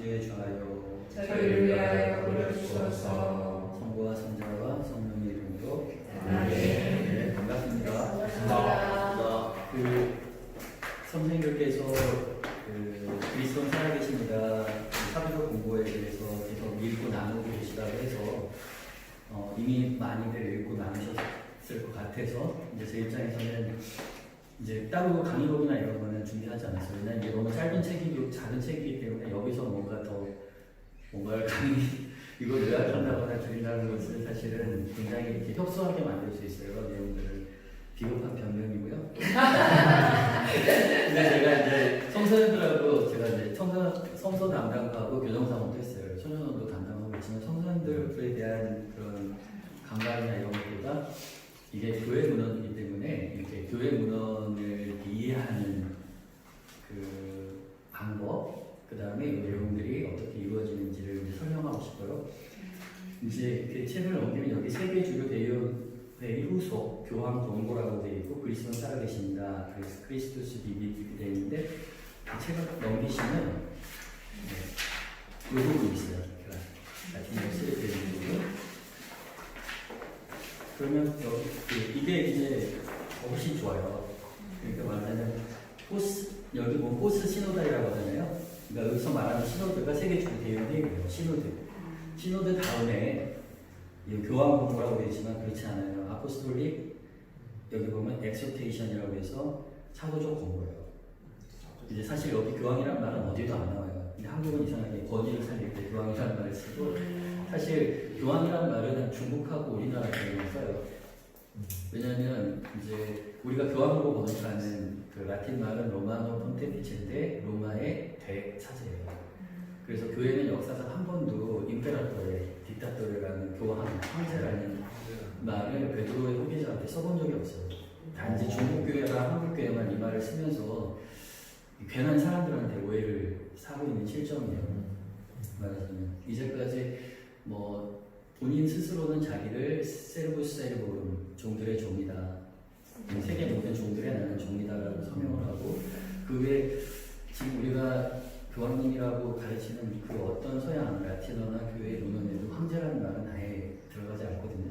주의 좌여 저희를 위하여 부르시옵소서. 성부와 성자와 성령의 이름으로 아멘. 네, 반갑습니다. 반갑습니다. 선생님께서 그리스도는 살아계십니다. 사도적 공부에 대해서 계속 읽고 나누고 계시다고 해서 이미 많이들 읽고 나누셨을 것 같아서 이제 제 입장에서는 이제 따로 강의록이나 이런 거는 준비하지 않았어요. 왜냐면 이게 너무 짧은 책이고 작은 책이기 때문에 여기서 뭔가를 강의 이걸 요약한다거나 드린다는 것은 사실은 굉장히 이렇게 협소하게 만들 수 있어요. 내용들을 비겁한 변명이고요. 근데 제가 이제 청소년들하고 제가 이제 청소 담당도 하고 교정사원도 했어요. 청소년도 담당하고 있지만 청소년들에 대한 그런 강단이나 이런 것보다 이게 교회 문헌이기 때문에 이렇게 교회 문헌을 이해하는 그 방법, 그 다음에 이 내용들이 어떻게 이루어지는지를 이제 설명하고 싶어요. 이제 그 책을 넘기면 여기 세계 주요 대의회 후속 교황 권고라고 되어 있고 그리스도는 살아계십니다. 그래서 크리스투스 비비 이렇게 되어 있는데 그 책을 넘기시면 이 부분이 있어요. 라틴어로 쓰게 되어 있는 부분. 그러면 이게 이제 훨씬 좋아요. 그러니까 말하자면 여기 보면 포스 시노다이라고 하잖아요. 그러니까 여기서 말하는 시노드가 세계 주요 대의회예요. 시노드 다음에 교황 공고라고 되어 있지만 그렇지 않아요. 아포스톨릭 여기 보면 엑소테이션이라고 해서 사도적 공고예요. 이제 사실 여기 교황이라는 말은 어디도 안 나와요. 근데 한국은 이상하게 권위를 살릴 때 교황이라는 말을 쓰고 사실 교황이라는 말은 중국하고 우리나라 개념을 써요. 왜냐하면 이제 우리가 교황으로 번역하는 그 라틴 말은 로마노 폰테피체인데 로마의 대차제예요. 그래서 교회는 역사상 한 번도 임페라토레, 디타토레라는 교황, 황제라는 말을 베드로의 후계자한테 써본 적이 없어요. 단지 중국 교회랑 한국 교회만 이 말을 쓰면서 괜한 사람들한테 오해를 사고 있는 실정이에요. 말하자면 이제까지 본인 스스로는 자기를 세르부스 세르보름 종들의 종이다. 세계 모든 종들의 나는 종이다라고 서명을 하고 그 외에 지금 우리가 교황님이라고 가르치는 그 어떤 서양 라틴어나 교회 문헌에도 황제라는 말은 아예 들어가지 않거든요.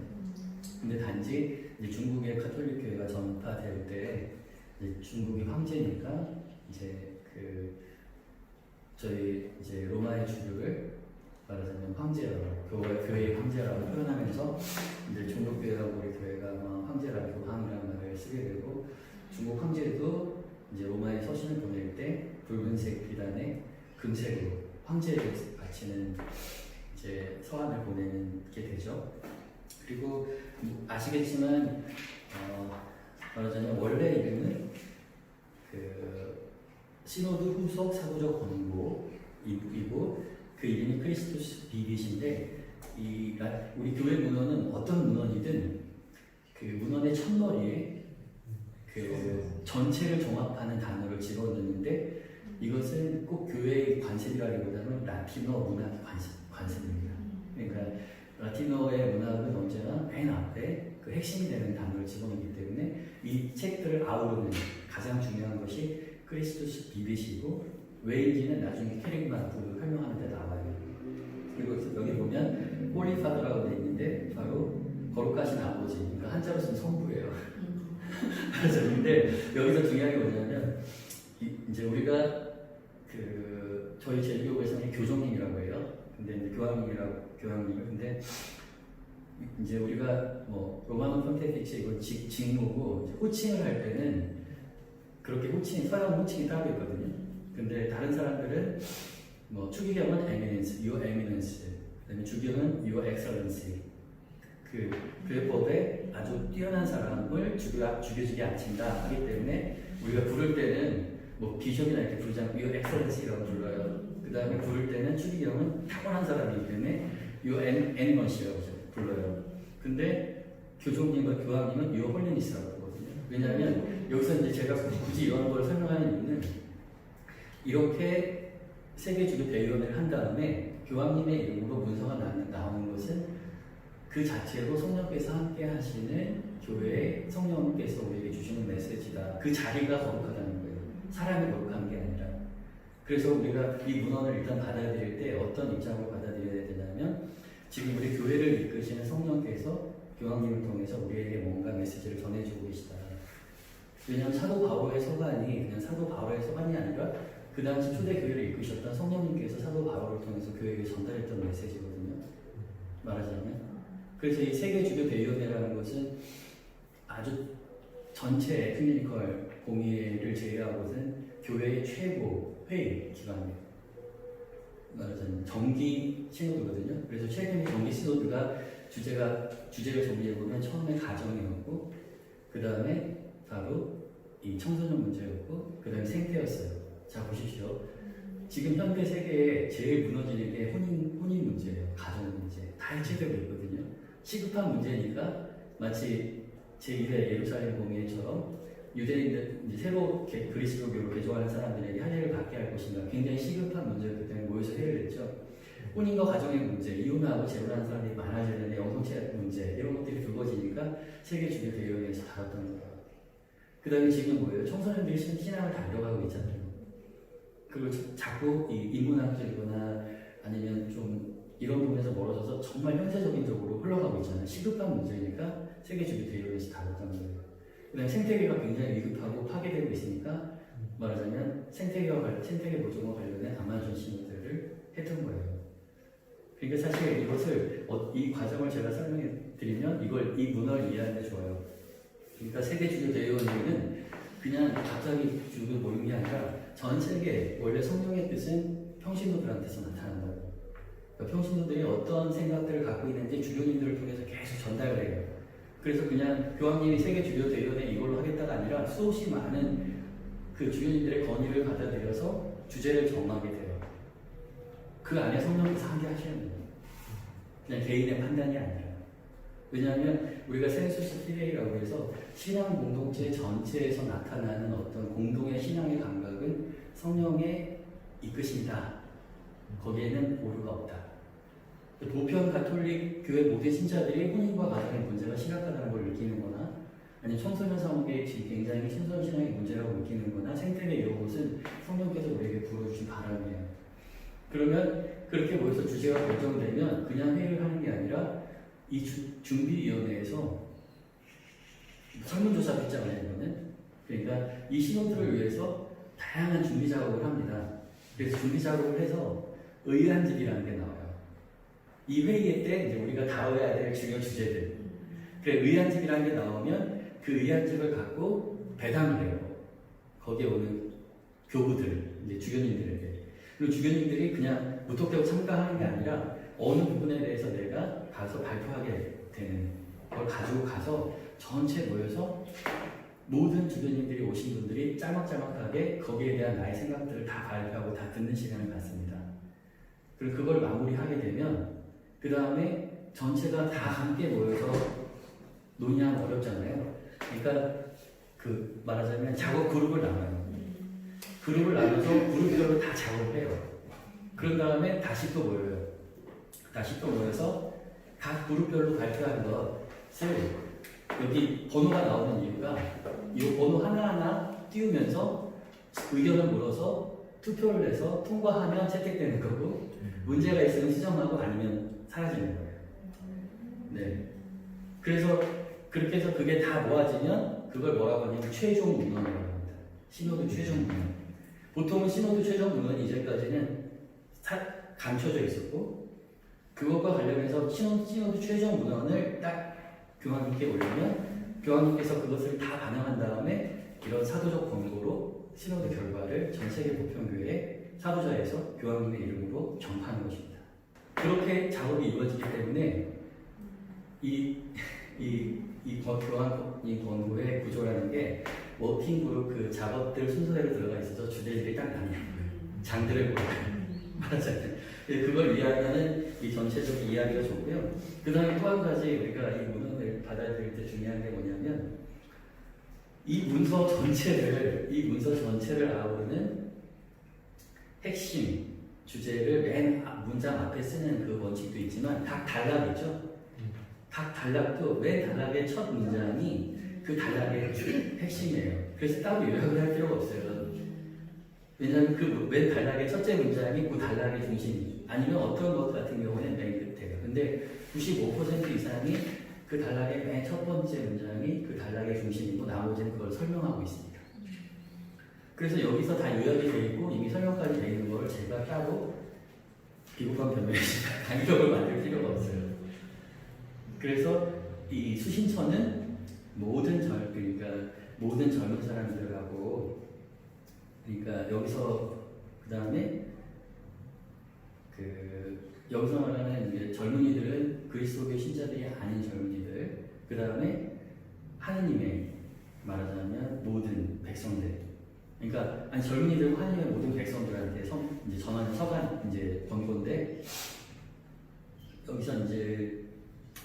근데 단지 이제 중국의 가톨릭 교회가 전파될 때 이제 중국이 황제니까 이제 저희 이제 로마의 주류를 말하자면 황제라고 교회의 황제라고 표현하면서 이제 중국 교회하고 우리 교회가 황제라고 교황이라는 말을 쓰게 되고 중국 황제도 이제 로마에 서신을 보낼 때 붉은색 비단에 금색으로 황제를 바치는 이제 서한을 보내는 게 되죠. 그리고 아시겠지만 말하자면 원래 이름은 시노드 후속 사도적 권고이고 그 이름이 크리스투스 비빗인데 우리 교회 문헌은 어떤 문헌이든 그 문헌의 첫머리에 그 전체를 종합하는 단어를 집어넣는데 이것은 꼭 교회의 관습이라기보다는 라틴어 문학의 관습입니다. 그러니까 라틴어의 문학은 언제나 맨 앞에 그 핵심이 되는 단어를 집어넣기 때문에 이 책들을 아우르는 가장 중요한 것이 크리스투스 비빗이고 왜인지는 나중에 캐릭만 설명하는 데 나와요. 그리고 여기 보면 홀리파더라고 되어 있는데 바로 거룩하신 아버지, 그러니까 한자로 쓴 성부예요. 근데 여기서 중요한 게 뭐냐면 이제 우리가 저희 제주교회에서는 교종님이라고 해요. 근데 이제 교황님을 근데 이제 우리가 로마노 폰테피체 이건 직무고 호칭을 할 때는 그렇게 서양 호칭이 따로 있거든요. 근데 다른 사람들은 추기경은 eminence, your eminence, 그다음에 주경은 your excellency. 그 교회법에 아주 뛰어난 사람을 죽여주게 앉힌다 하기 때문에 우리가 부를 때는 비숍이나 이렇게 부르지 않고 your excellency라고 불러요. 그 다음에 부를 때는 추기경은 타고난 사람이기 때문에 your eminence라고 불러요. 근데 교종님과 교황님은 your holiness라고 부르거든요. 왜냐하면 여기서 이제 제가 굳이 이런 걸 설명하는 이유는 이렇게 세계주교 대의원을 한 다음에 교황님의 이름으로 문서가 나오는 것은 그 자체로 성령께서 함께 하시는 교회에 성령께서 우리에게 주시는 메시지다. 그 자리가 거룩하다는 거예요. 사람이 거룩한 게 아니라. 그래서 우리가 이 문헌을 일단 받아들일 때 어떤 입장으로 받아들여야 되냐면 지금 우리 교회를 이끄시는 성령께서 교황님을 통해서 우리에게 뭔가 메시지를 전해주고 계시다. 왜냐하면 사도 바울의 서간이 그냥 사도 바울의 서간이 아니라 그 당시 초대 교회를 이끄셨던 성령님께서 사도 바울을 통해서 교회에게 전달했던 메시지거든요. 말하자면. 그래서 이 세계 주교 대의원회라는 것은 아주 전체 에큐메니컬 공의회를 제외하고는 교회의 최고 회의 기관이에요. 말하자면 정기 시노드거든요. 그래서 최근에 정기 시노드가 주제를 정리해보면 처음에 가정이었고 그 다음에 바로 이 청소년 문제였고 그 다음에 생태였어요. 자 보십시오. 지금 현대 세계에 제일 무너지는 게 혼인 문제예요. 가정 문제. 다 해체되고 있거든요. 시급한 문제니까 마치 제2대 예루살렘 공의회처럼 유대인들 이제 새로 그리스도교로 개종하는 사람들에게 할 일을 받게 할 것인가 굉장히 시급한 문제였기 때문에 모여서 회의를 했죠. 혼인과 가정의 문제, 이혼하고 재혼하는 사람들이 많아지는데 영성체 문제 이런 것들이 불거지니까 세계 주교 대의원회에서 다뤘던 거예요. 그 다음에 지금 뭐예요? 청소년들이 신앙을 달려가고 있잖아요. 그리고 자꾸 이 인문학적이거나 아니면 좀 이런 부분에서 멀어져서 정말 현세적인 쪽으로 흘러가고 있잖아요. 시급한 문제니까 세계 주교 대의원회에서 다뤘던 거예요. 그 다음에 생태계가 굉장히 위급하고 파괴되고 있으니까 말하자면 생태계 보존과 관련된 아마존 시민들을 했던 거예요. 그러니까 사실 이것을 이 과정을 제가 설명해 드리면 이 문화를 이해하는 게 좋아요. 그러니까 세계 주교 대의원회는 그냥 갑자기 주교 모임이 아니라 전 세계 원래 성령의 뜻은 평신도들한테서 나타난다고. 그러니까 평신도들이 어떤 생각들을 갖고 있는지 주교님들을 통해서 계속 전달돼요. 그래서 그냥 교황님이 세계 주교 대의원회 이걸로 하겠다가 아니라 수없이 많은 그 주교님들의 건의를 받아들여서 주제를 정하게 돼요. 그 안에 성령께서 함께 하시는 거예요. 그냥 개인의 판단이 아니라. 왜냐하면 우리가 센수스 피데이라고 해서 신앙 공동체 전체에서 나타나는 어떤 공동의 신앙의 감각은 성령의 이끄심이다. 거기에는 오류가 없다. 보편 가톨릭 교회 모든 신자들이 혼인과 가정의 문제가 심각하다는 걸 느끼는 거나 아니면 청소년 사목의 굉장히 신선 신앙의 문제라고 느끼는 거나 생태계 이런 것은 성령께서 우리에게 불어주신 바람이에요. 그러면 그렇게 모여서 주제가 결정되면 그냥 회의를 하는 게 아니라 이 준비위원회에서 설문조사를 했잖아요, 이거는. 그러니까 이 신호들을 위해서 다양한 준비 작업을 합니다. 그래서 준비 작업을 해서 의안집이라는 게 나와요. 이 회의 때 이제 우리가 다뤄야 될 중요 주제들. 그래, 의안집이라는 게 나오면 그 의안집을 갖고 배당을 해요. 거기에 오는 교부들, 이제 주교님들에게. 그리고 주교님들이 그냥 무턱대고 참가하는 게 아니라 어느 부분에 대해서 내가 가서 발표하게 되는 걸 가지고 가서 전체 모여서 모든 주교님들이 오신 분들이 짤막짤막하게 거기에 대한 나의 생각들을 다 발표하고 다 듣는 시간을 갖습니다. 그리고 그걸 마무리하게 되면 그 다음에 전체가 다 함께 모여서 논의하면 어렵잖아요. 그러니까 그 말하자면 작업 그룹을 나눠요. 그룹을 나눠서 그룹별로 다 작업을 해요. 그런 다음에 다시 또 모여요. 다시 또 모여서 각 그룹별로 발표한 것을 여기 번호가 나오는 이유가 이 번호 하나하나 띄우면서 의견을 물어서 투표를 해서 통과하면 채택되는 거고 문제가 있으면 수정하고 아니면 사라지는 거예요. 네. 그래서 그렇게 해서 그게 다 모아지면 그걸 뭐라고 하냐면 최종 문헌이라고 합니다. 신호도 최종 문헌. 보통은 신호도 최종 문헌이 이제까지는 감춰져 있었고 그것과 관련해서 신호도 최종 문헌을 딱 교황님께 올리면 교황님께서 그것을 다 반영한 다음에 이런 사도적 권고로 신호도 결과를 전 세계 보편교회 사도자에서 교황님의 이름으로 전파하는 것입니다. 그렇게 작업이 이루어지기 때문에 교황님 권고의 구조라는 게 워킹 그룹 그 작업들 순서대로 들어가 있어서 주제들이 딱 나뉘어요. 장들을 보는 맞아요. 그걸 이해하면은 이 전체적인 이야기가 좋고요. 그 다음에 또 한 가지 우리가 이 문헌을 받아들일 때 중요한 게 뭐냐면 이 문서 전체를 아우르는 핵심 주제를 맨 문장 앞에 쓰는 그 원칙도 있지만 각 단락이죠. 각 단락도 맨 단락의 첫 문장이 그 단락의 핵심이에요. 그래서 따로 요약을 할 필요가 없어요. 왜냐하면 그 맨 단락의 첫째 문장이 그 단락의 중심이죠. 아니면 어떤 것 같은 경우는 맨 끝에가. 근데 95% 이상이 그 단락의 맨 첫 번째 문장이 그 단락의 중심이고 나머지는 그걸 설명하고 있습니다. 그래서 여기서 다 요약이 되어 있고 이미 설명까지 되어 있는 걸 제가 따로 비겁한 변명이 강력을 만들 필요가 없어요. 그래서 이 수신처는 그러니까 모든 젊은 사람들하고 그러니까 여기서 그 다음에 여기서 말하는 이제 젊은이들은 그리스도교 신자들이 아닌 젊은이들, 그 다음에 하느님의 말하자면 모든 백성들. 그러니까 아니 젊은이들은 하느님의 모든 백성들한테 이제 전하는 서간 이제 권고인데 여기서 이제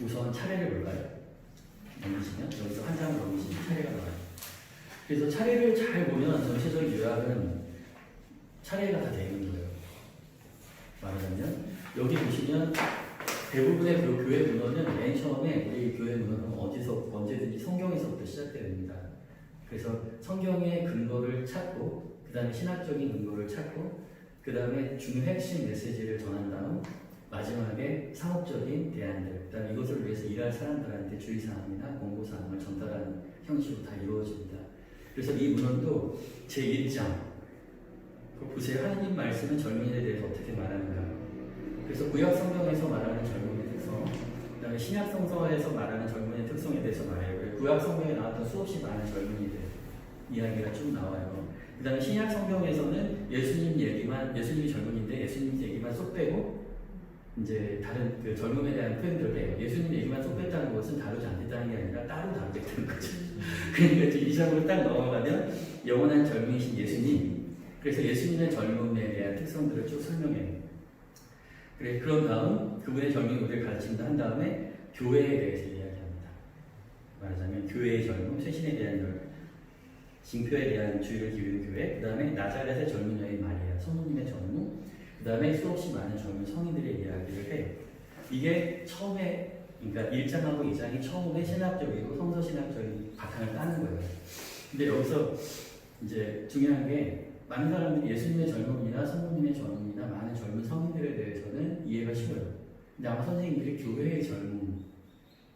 우선 차례를 볼까요? 넘기시면 여기서 한 장을 넘기시면 차례가 나와요. 그래서 차례를 잘 보면 전체적인 요약은 차례가 다 되어 있는 거예요. 말하자면 여기 보시면 대부분의 그 교회 문헌은 맨 처음에 우리 교회 문헌은 언제든지 성경에서부터 시작됩니다. 그래서 성경의 근거를 찾고 그 다음에 신학적인 근거를 찾고 그 다음에 핵심 메시지를 전한 다음 마지막에 상업적인 대안들, 그 다음에 이것을 위해서 일할 사람들한테 주의사항이나 공고사항을 전달하는 형식으로 다 이루어집니다. 그래서 이 문헌도 제1장 보세요. 하느님 말씀은 젊은이에 대해서 어떻게 말하는가. 그래서 구약 성경에서 말하는 젊은이의 특성, 그 다음에 신약 성서에서 말하는 젊은이의 특성에 대해서 말해요. 구약 성경에 나왔던 수없이 많은 젊은이들 이야기가 쭉 나와요. 그 다음에 신약 성경에서는 예수님이 젊은인데 예수님 얘기만 쏙 빼고 이제 다른 그 젊음에 대한 표현들을 해요. 예수님 얘기만 쏙 뺐다는 것은 다루지 않겠다는 게 아니라 따로 다루겠다는 거죠. 그러니까 이 장으로 딱 넘어가면 영원한 젊은이신 예수님, 그래서 예수님의 젊음에 대한 특성들을 쭉 설명해요. 그래, 그런 다음 그분의 젊은 우리를 가르친다 한 다음에 교회에 대해서 이야기합니다. 말하자면 교회의 젊음, 쇄신에 대한 징표에 대한 주의를 기울이는 교회, 그 다음에 나자렛의 젊은 여인 마리아, 성모님의 전무, 그 다음에 수없이 많은 젊은 성인들의 이야기를 해요. 이게 처음에, 그러니까 1장하고 2장이 처음에 신학적이고 성서신학적인 바탕을 따는 거예요. 근데 여기서 이제 중요한 게 많은 사람들이 예수님의 젊음이나 성모님의 젊음이나 많은 젊은 성인들에 대해서는 이해가 쉬워요. 근데 아마 선생님들이 교회의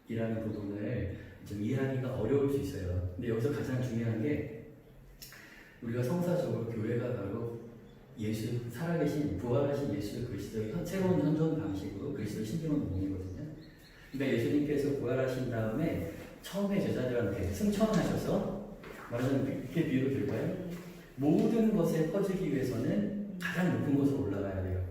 젊음이라는 부분을 좀 이해하기가 어려울 수 있어요. 근데 여기서 가장 중요한 게 우리가 성사적으로 교회가 바로 살아계신 부활하신 예수 그리스도의 새로운 현존 방식으로 그리스도의 신비로운 몸이거든요. 그러니까 예수님께서 부활하신 다음에 처음에 제자들한테 승천하셔서 말하자면 이렇게 비유로 들까요? 모든 것에 퍼지기 위해서는 가장 높은 곳으로 올라가야 돼요.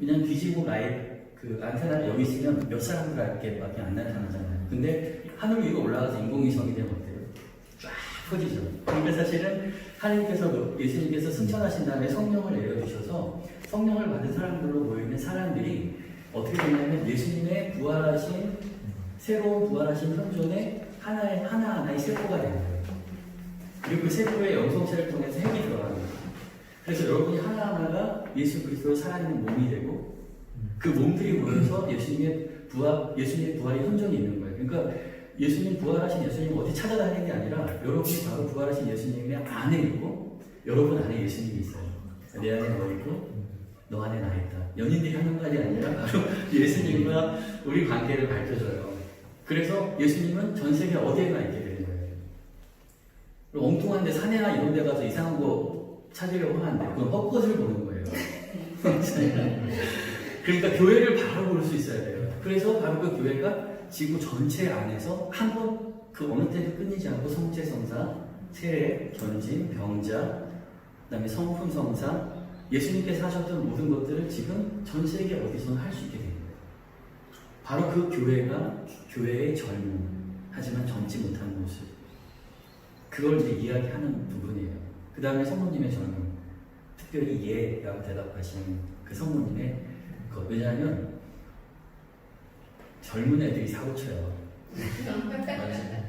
왜냐면 뒤지고 그 안테나를 여기 있으면 몇 사람들에게밖에 안 나타나잖아요. 근데 하늘 위로 올라가서 인공위성이 되면 어때요? 쫙 퍼지죠. 그러니까 사실은 하나님께서 예수님께서 승천하신 다음에 성령을 내려주셔서 성령을 받은 사람들로 모여있는 사람들이 어떻게 되냐면 예수님의 부활하신 새로운 부활하신 현존의 하나하나의 세포가 되는 거예요. 그리고 그 세포의 영성체를 통해서 핵이 들어가는 거예요. 그래서 여러분이 하나하나가 예수 그리스도의 살아있는 몸이 되고 그 몸들이 모여서 예수님의 부활이 현존이 있는 거예요. 그러니까 예수님 부활하신 예수님 어디 찾아다니는 게 아니라 여러분이 바로 부활하신 예수님의 안에 있고 여러분 안에 예수님이 있어요. 내 안에 너 있고 너 안에 나 있다. 연인들이 하는 말이 아니라 바로 예수님과 우리 관계를 밝혀줘요. 그래서 예수님은 전 세계 어디에나 있게 되는 거예요. 엉뚱한데 산에나 이런 데 가서 이상한 거 찾으려고 하는데 그건 헛것을 보는 거예요. 그러니까 교회를 바로 볼 수 있어야 돼요. 그래서 바로 그 교회가 지구 전체 안에서 한 번 그 어느 때도 끊이지 않고 성체, 성사, 세례, 견진, 병자, 그 다음에 성품, 성사, 예수님께서 하셨던 모든 것들을 지금 전 세계 어디서나 할 수 있게 됩니다. 바로 그 교회가 교회의 젊음, 하지만 젊지 못한 모습. 그걸 이제 이야기하는 부분이에요. 그 다음에 성모님의 젊음, 특별히 예라고 대답하시는 그 성모님의 것. 왜냐하면 젊은 애들이 사고 쳐요.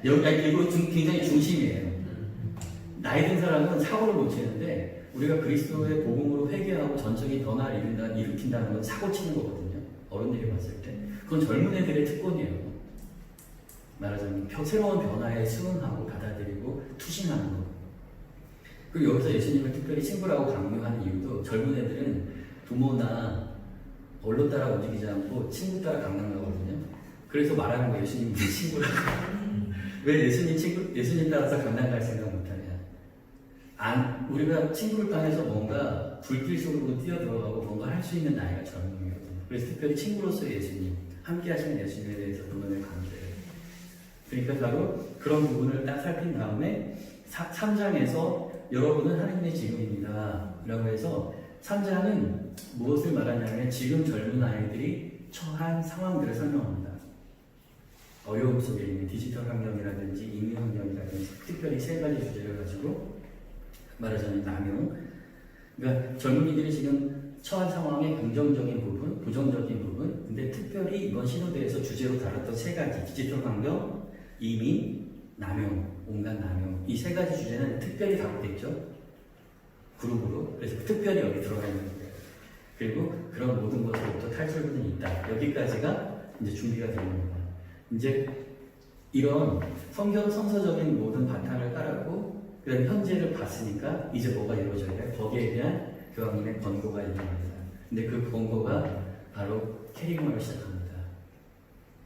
이거 굉장히 중심이에요. 나이 든 사람은 사고를 못 치는데 우리가 그리스도의 복음으로 회개하고 전적인 변화를 일으킨다는 건 사고 치는 거거든요. 어른들이 봤을 때. 그건 젊은 애들의 특권이에요. 말하자면 새로운 변화에 수긍하고 받아들이고 투신하는 거. 그리고 여기서 예수님을 특별히 친구라고 강조하는 이유도 젊은 애들은 부모나 언론 따라 움직이지 않고 친구 따라 강남가거든요. 그래서 말하는 거 예수님 우리 친구라고. 왜 예수님 따라서 강남 갈 생각 못하냐? 우리가 친구를 통해서 뭔가 불길 속으로 뛰어들어가고 뭔가 할 수 있는 나이가 젊은 거거든요. 그래서 특별히 친구로서의 예수님, 함께 하시는 예수님에 대해서 부분을 강조해요. 그러니까 바로 그런 부분을 딱 살핀 다음에 3장에서 여러분은 하나님의 지금입니다 라고 해서 3장은 무엇을 말하냐면 지금 젊은 아이들이 처한 상황들을 설명합니다. 어려움 속에 있는 디지털 환경이라든지 인류 환경이라든지 특별히 세 가지 주제를 가지고 말하자면 남용. 그러니까 젊은이들이 지금 처한 상황의 긍정적인 부분, 부정적인 부분. 근데 특별히 이번 신호대에서 주제로 다뤘던 세 가지 디지털 환경, 이민, 남용, 온갖 남용. 이 세 가지 주제는 특별히 다뤘겠죠. 그룹으로. 그래서 특별히 여기 들어가 있는 거예요. 그리고 그런 모든 것으로부터 탈출구는 있다. 여기까지가 이제 준비가 되는 겁니다. 이제 이런 성서적인 모든 바탕을 깔았고 그다음 현재를 봤으니까 이제 뭐가 이루어져야 돼? 거기에 대한 교황님의 권고가 일어납니다. 근데 그 권고가 바로 캐리그마를 시작합니다.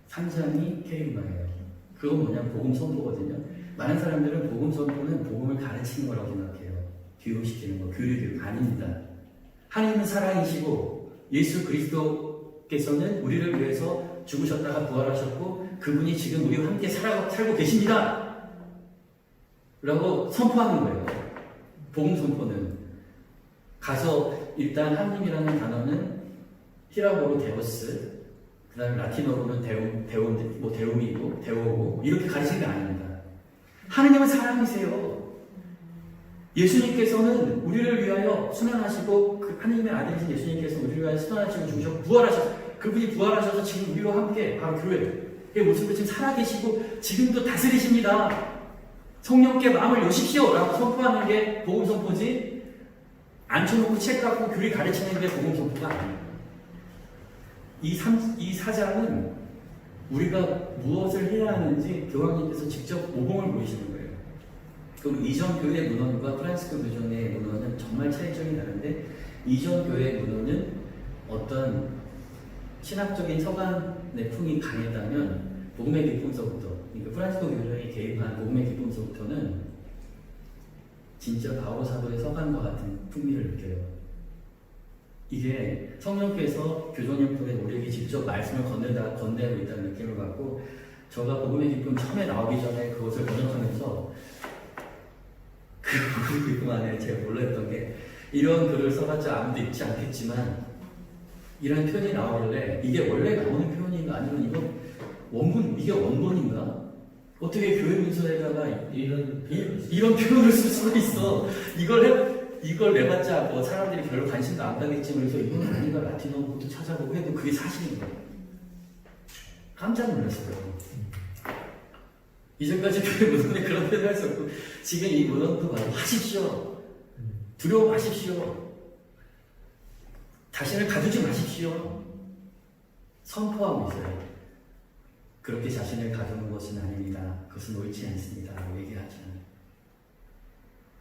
3장이 캐리그마예요. 그건 뭐냐면 복음 선포거든요. 많은 사람들은 복음 선포는 복음을 가르치는 거라고 생각해요. 교육시키는 거, 교육 아닙니다. 하나님은 사랑이시고 예수 그리스도께서는 우리를 위해서 죽으셨다가 부활하셨고 그분이 지금 우리와 함께 살고 계십니다 라고 선포하는 거예요. 복음 선포는 가서 일단 하나님이라는 단어는 히라보로 데오스, 그 다음에 라틴어로는 데움이고 데오고 이렇게 가르치는 게 아닙니다. 하나님은 사랑이세요. 예수님께서는 우리를 위하여 순환하시고 그 하나님의 아들이신 예수님께서 우리를 위하여 순환하시고 죽으셨고 부활하셨고 그분이 부활하셔서 지금 우리와 함께 바로 교회의 모습으로 지금 살아계시고 지금도 다스리십니다. 성령께 마음을 여십시오 라고 선포하는 게 복음 선포지 앉혀놓고 책 갖고 교리 가르치는 게 복음 선포가 아니에요. 이 4장은 우리가 무엇을 해야 하는지 교황님께서 직접 모범을 보이시는 거예요. 그럼 이전 교회 문헌과 프란시스 교전의 문헌은 정말 차이점이 다른데 이전 교회 문헌은 어떤 신학적인 서간의 풍이 강했다면 복음의 기쁨서부터 그러니까 프란시스 교전이 개입한 복음의 기쁨서부터는 진짜 바오 사도의 서간과 같은 풍미를 느껴요. 이게 성령께서 교종님 통해 우리에게 직접 말씀을 건네고 있다는 느낌을 받고 저가 복음의 기쁨 처음에 나오기 전에 그것을 번역하면서 그 복음의 기쁨 안에 제가 놀랐던 게 이런 글을 써봤자 아무도 읽지 않겠지만 이런 표현이 나오길래 이게 원래 나오는 표현인가 아니면 이게 원본인가? 어떻게 교회 문서에다가 이런 표현을 쓸 수가 있어? 이걸 내봤자 뭐 사람들이 별로 관심도 안 가겠지만 그래서 이건 아닌가 라틴어부터 찾아보고 해도 그게 사실인 거예요. 깜짝 놀랐어요. 이전까지 교회 문헌에 그런 표현을 할 수 없고 지금 이 문헌도 바로 하십시오. 두려워 마십시오. 자신을 가두지 마십시오. 선포하고 있어요. 그렇게 자신을 가두는 것은 아닙니다. 그것은 옳지 않습니다. 라고 얘기하잖아요.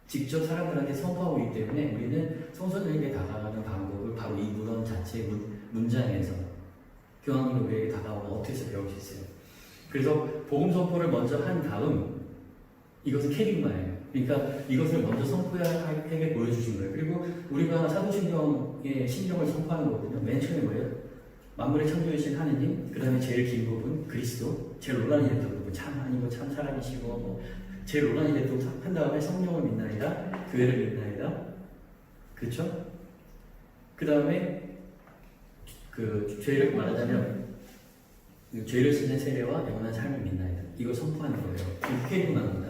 직접 사람들한테 선포하고 있기 때문에 우리는 성도들에게 다가가는 방법을 바로 이 문헌 자체의 문장에서 교황님이 우리에게 다가오면 어떻게 해서 배울 수 있어요. 그래서 복음 선포를 먼저 한 다음 이것은 캐릭마예요. 그러니까 이것을 먼저 선포하게 보여주신 거예요. 그리고 우리가 사도신경의 신경을 선포하는 거거든요. 맨 처음에 뭐예요? 만물의 창조이신 하느님, 그 다음에 제일 긴 부분 그리스도, 제일 논란이 됐던 부분 참 아니고 참 사람이시고 뭐 제일 논란이 됐던 한 다음에 성령을 믿나이다, 교회를 믿나이다, 그렇죠? 그 다음에 그 죄를 말하자면 죄를 씻는 세례와 영원한 삶을 믿나이다. 이걸 선포하는 거예요. 이렇게 해놓습니다.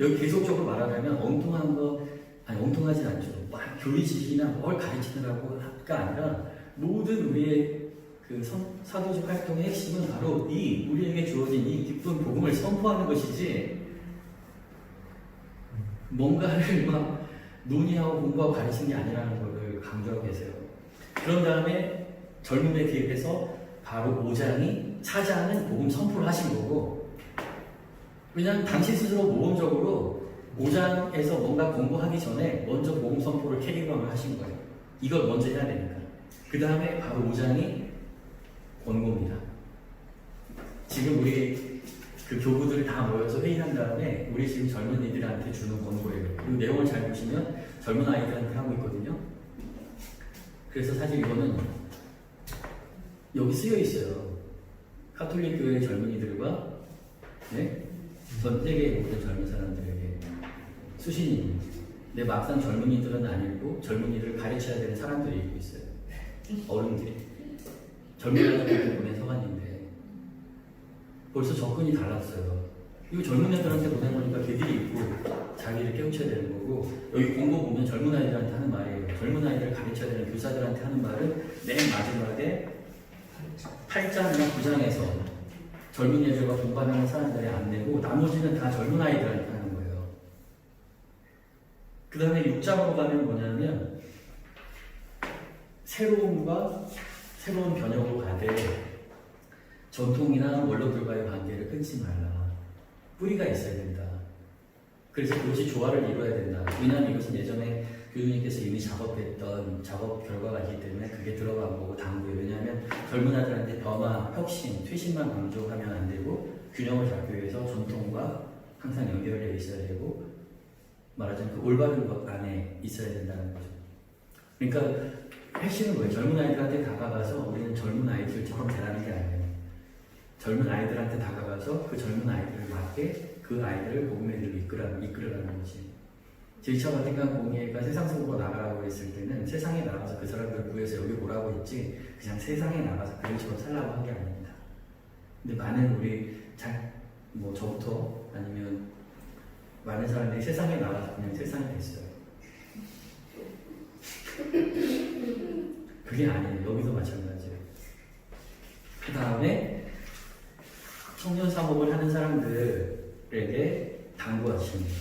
여기 계속적으로 말하자면 엉뚱한 거 아니 엉뚱하진 않죠. 막 교리 지식이나 뭘 가르치느라고가 아니라 모든 우리의 그 사도적 활동의 핵심은 바로 이 우리에게 주어진 이 기쁜 복음을 선포하는 것이지 뭔가를 막 논의하고 공부하고 가르치는 게 아니라는 것을 강조하고 계세요. 그런 다음에 젊음에 기획해서 바로 5장이 4장은 복음 선포를 하신 거고 왜냐하면 당시 스스로 모범적으로 5장에서 뭔가 공부하기 전에 먼저 복음 선포를 캐리건을 하신 거예요. 이걸 먼저 해야 되니까. 그 다음에 바로 5장이 권고입니다. 지금 우리 그 교부들이 다 모여서 회의한 다음에 우리 지금 젊은이들한테 주는 권고예요. 그리고 내용을 잘 보시면 젊은 아이들한테 하고 있거든요. 그래서 사실 이거는 여기 쓰여 있어요. 카톨릭 교회 젊은이들과 네? 전 세계의 모든 젊은 사람들에게 수신이. 근데 막상 젊은이들은 아니고 젊은이들을 가르쳐야 되는 사람들이 있고 있어요. 어른들이. 젊은 아이들한테 보낸 서간인데 벌써 접근이 달랐어요. 이거 젊은 애들한테 보낸 거니까 걔들이 있고 자기를 깨우쳐야 되는 거고, 여기 공고 보면 젊은 아이들한테 하는 말이에요. 젊은 아이들을 가르쳐야 되는 교사들한테 하는 말은 맨 마지막에 8장이나 9장에서 젊은 애들과 공부하는 사람들이 안 내고 나머지는 다 젊은 아이들한테 하는 거예요. 그 다음에 6장으로 가면 뭐냐면 새로움과 새로운 변혁으로 가되 전통이나 원로들과의 관계를 끊지 말라. 뿌리가 있어야 된다. 그래서 그것이 조화를 이루어야 된다. 왜냐하면 이것은 예전에 교수님께서 이미 작업했던 작업 결과가 있기 때문에 그게 들어간 거고 당부예요. 왜냐하면 젊은 아들한테 변화, 혁신, 퇴신만 강조하면 안 되고 균형을 잡기 위해서 전통과 항상 연결되어 있어야 되고 말하자면 그 올바른 것 안에 있어야 된다는 거죠. 그러니까 핵심은 뭐예요? 젊은 아이들한테 다가가서 우리는 젊은 아이들처럼 자라는 게 아니에요. 젊은 아이들한테 다가가서 그 젊은 아이들을 맞게 그 아이들을 복음의 길로 이끌어가는 거지. 제2차 바티칸 공회가 세상 속으로 나가라고 했을 때는 세상에 나가서 그 사람들을 구해서 여기 오라고 했지 그냥 세상에 나가서 그들처럼 살라고 한 게 아닙니다. 근데 많은 우리 뭐 저부터 아니면 많은 사람들이 세상에 나가서 그냥 세상이 됐어요. 그게 아니에요. 여기도 마찬가지예요. 그 다음에 청년 사목을 하는 사람들에게 당부하십니다.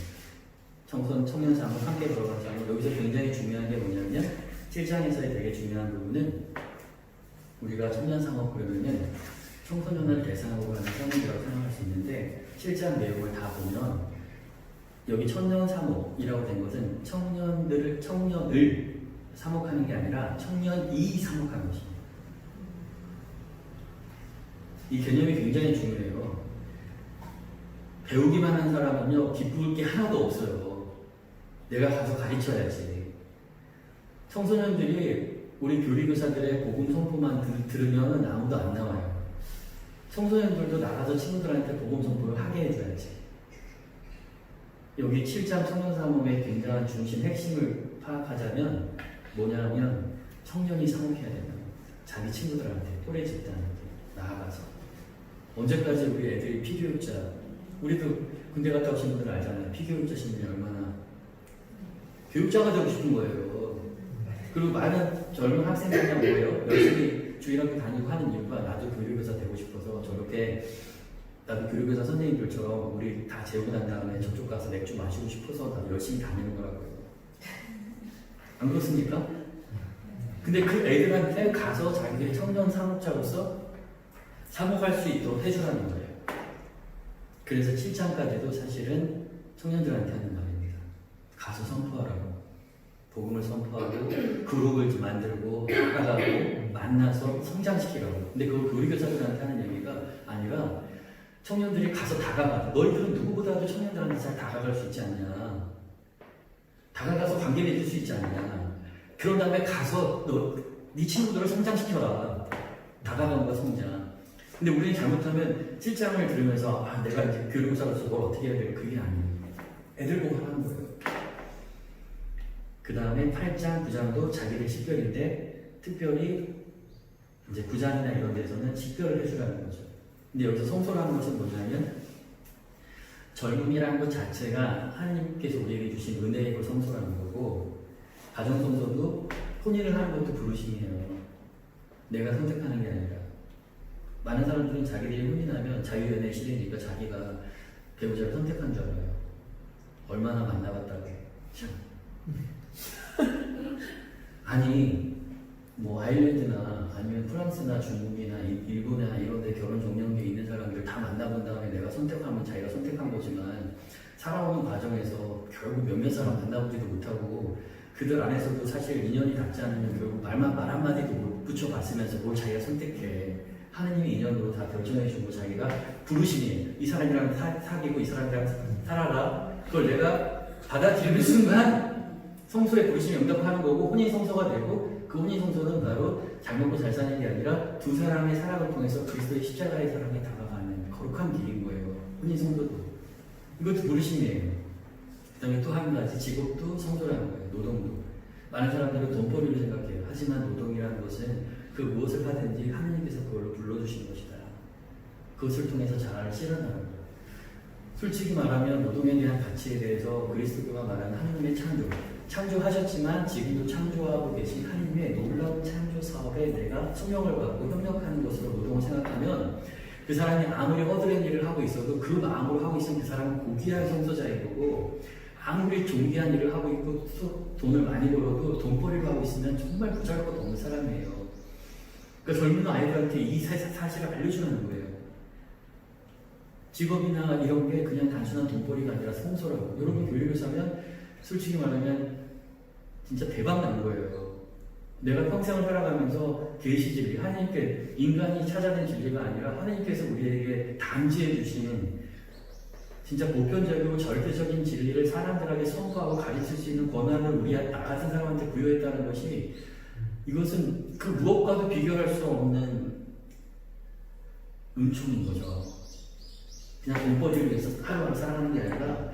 청년 사목 함께 걸어가는 사목. 여기서 굉장히 중요한 게 뭐냐면 7장에서의 되게 중요한 부분은 우리가 청년 사목 그러면은 청소년을 대상으로 하는 사목이라고 생각할 수 있는데 7장 내용을 다 보면 여기 청년 사목이라고 된 것은 청년을 사목하는 게 아니라 청년이 사목하는 것입니다. 이 개념이 굉장히 중요해요. 배우기만 한 사람은요, 기쁠 게 하나도 없어요. 내가 가서 가르쳐야지. 청소년들이 우리 교리교사들의 복음 선포만 들으면 아무도 안 나와요. 청소년들도 나가서 친구들한테 복음 선포를 하게 해줘야지. 여기 7장 청년사목의 굉장한 중심 핵심을 파악하자면 뭐냐면 청년이 사목해야 된다. 자기 친구들한테 또래 집단한테 나아가서. 언제까지 우리 애들이 피교육자, 우리도 군대 갔다 오신 분들 알잖아요. 피교육자 신분이 얼마나 교육자가 되고 싶은 거예요. 그리고 많은 젊은 학생들이 뭐예요? 열심히 주일학교 다니고 하는 이유가 나도 교육교사 되고 싶어서 저렇게 나도 교육교사 선생님들처럼 우리 다 재우고 난 다음에 저쪽 가서 맥주 마시고 싶어서 나도 열심히 다니는 거라고요. 안 그렇습니까? 근데 그 애들한테 가서 자기들이 청년 사목자로서 사목할 수 있도록 해주라는 거예요. 그래서 7장까지도 사실은 청년들한테 하는 말입니다. 가서 선포하라고. 복음을 선포하고 그룹을 좀 만들고 나가고 만나서 성장시키라고. 근데 그걸 교리교사들한테 하는 얘기가 아니라 청년들이 가서 다가가. 너희들은 누구보다도 청년들한테 잘 다가갈 수 있지 않냐. 다가가서 관계 맺을 수 있지 않냐. 그런 다음에 가서 네 친구들을 성장시켜라. 다가감과 성장. 근데 우리는 잘못하면 7장을 들으면서 내가 이제 교육사로서 뭘 어떻게 해야 될까 그게 아니에요. 애들 보고 하는 거예요. 그 다음에 8장, 9장도 자기들 식별인데 특별히 이제 9장이나 이런 데서는 식별을 해주라는 거죠. 근데 여기서 성소라는 것은 뭐냐면 젊음이라는 것 자체가 하나님께서 우리에게 주신 은혜이고 성소라는 거고 가정성소도 혼인을 하는 것도 부르심이에요. 내가 선택하는 게 아니라 많은 사람들은 자기들이 혼인하면 자유연애 시대니까 자기가 배우자를 선택한 줄 알아요. 얼마나 만나봤다고. 참. 아니 뭐 아일랜드나 아니면 프랑스나 중국이나 일본이나 이런 데 결혼 정년기에 있는 사람들 다 만나본 다음에 내가 선택하면 자기가 선택한 거지만 살아오는 과정에서 결국 몇몇 사람 만나보지도 못하고 그들 안에서도 사실 인연이 닿지 않으면 결국 말 한마디도 못 붙여봤으면서 뭘 자기가 선택해. 하느님의 인연으로 다 결정해주고 자기가 부르심이 이 사람이랑 사귀고 이 사람이랑 살아라. 그걸 내가 받아들이는 순간 성소의 부르심이 응답하는 거고 혼인성소가 되고 그 혼인성소는 바로 잘 먹고 잘 사는 게 아니라 두 사람의 사랑을 통해서 그리스도의 십자가의 사랑에 다가가는 거룩한 길인 거예요. 혼인성소도. 이것도 부르심이에요. 그 다음에 또 한 가지 직업도 성소라는 거예요. 노동도. 많은 사람들은 돈벌이를 생각해요. 하지만 노동이라는 것은 그 무엇을 하든지 하느님께서 그걸로 불러주시는 것이다. 그것을 통해서 잘 실현하는 거예요. 솔직히 말하면 노동에 대한 가치에 대해서 그리스도가 말하는 하느님의 창조하셨지만 지금도 창조하고 계신 하느님의 놀라운 창조 사업에 내가 소명을 받고 협력하는 것으로 노동을 생각하면 그 사람이 아무리 허드렛 일을 하고 있어도 그 마음으로 하고 있으면 그 사람은 고귀한 성소자인 거고 아무리 존귀한 일을 하고 있고 돈을 많이 벌어도 돈벌이를 하고 있으면 정말 보잘것 없는 사람이에요. 그러니까 젊은 아이들한테 이 사실을 알려주는 거예요. 직업이나 이런 게 그냥 단순한 돈벌이가 아니라 성소라고. 여러분 교육을 사면 솔직히 말하면 진짜 대박 난 거예요. 내가 평생을 살아가면서 계시 진리, 하나님께 인간이 찾아낸 진리가 아니라 하나님께서 우리에게 단지해 주신 진짜 보편적이고 절대적인 진리를 사람들에게 선포하고 가르칠 수 있는 권한을 우리 나 같은 사람한테 부여했다는 것이 이것은 그 무엇과도 비교할 수 없는 은총인 거죠. 그냥 돈벌이를 위해서 하루하루 살아가는 게 아니라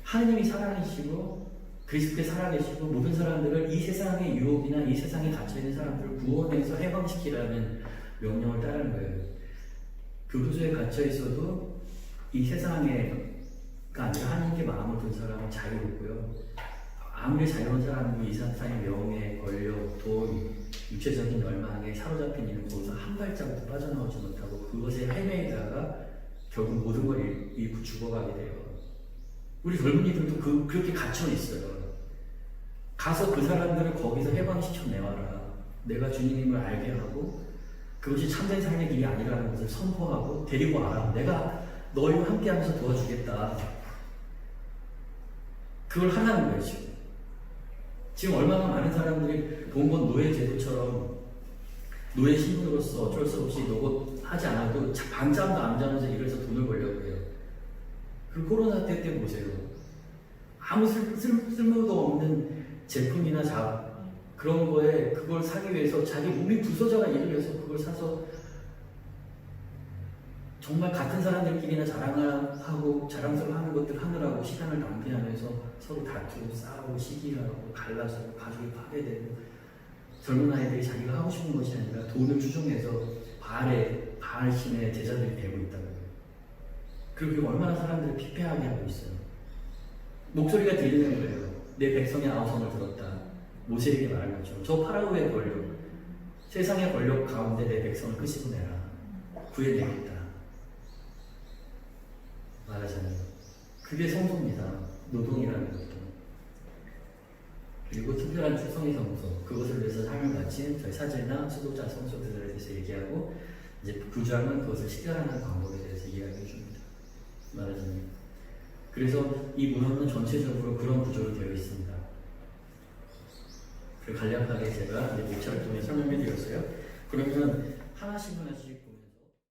하나님이 살아계시고 그리스도께 살아계시고 모든 사람들을 이 세상의 유혹이나 이 세상에 갇혀있는 사람들을 구원해서 해방시키라는 명령을 따르는 거예요. 교도소에 갇혀있어도 이 세상에가 아니라 하나님께 마음을 둔 사람은 자유롭고요. 아무리 자유로운 사람도 이 세상의 명예, 권력, 돈, 육체적인 열망에 사로잡힌 이는 거기서 한 발자국도 빠져나오지 못하고 그것에 헤매다가 결국 모든 걸 잃고 죽어가게 돼요. 우리 젊은이들도 그렇게 갇혀 있어요. 가서 그 사람들을 거기서 해방시켜 내와라. 내가 주님임을 알게 하고 그것이 참된 삶의 길이 아니라는 것을 선포하고 데리고 와라. 내가 너희와 함께하면서 도와주겠다. 그걸 하라는 거예요. 지금 얼마나 많은 사람들이 본 건 노예 제도처럼 노예 신분으로서 어쩔 수 없이 노고 하지 않아도 밤잠도 안 자면서 일을 해서 돈을 벌려고 해요. 그 코로나 때 보세요. 아무 쓸모도 없는 제품이나 그런 거에 그걸 사기 위해서 자기 몸이 부서져가 일을 해서 그걸 사서 정말 같은 사람들끼리나 자랑스러워하는 것들 하느라고 시간을 낭비하면서 서로 다투고 싸우고 시기하고 갈라서 가족이 파괴되고 젊은 아이들이 자기가 하고 싶은 것이 아니라 돈을 추종해서 바알 신의 제자들이 되고 있다는 거예요. 그리고 얼마나 사람들을 피폐하게 하고 있어요. 목소리가 들리는 거예요. 내 백성의 아우성을 들었다. 모세에게 말한 것처럼 저 파라오의 권력, 세상의 권력 가운데 내 백성을 끄집어내라. 구해내겠다. 말하잖아요. 그게 성소입니다. 노동이라는 것도. 그리고 특별한 충성의 성소, 그것을 위해서 삶을 바친 저희 사제나 수도자 성소들에 대해서 얘기하고 이제 9장은 그것을 실현하는 방법에 대해서 이야기해 줍니다. 말하자면. 그래서 이 문헌은 전체적으로 그런 구조로 되어 있습니다. 간략하게 제가 이제 목차를 통해 설명해 드렸어요. 그러면 하나씩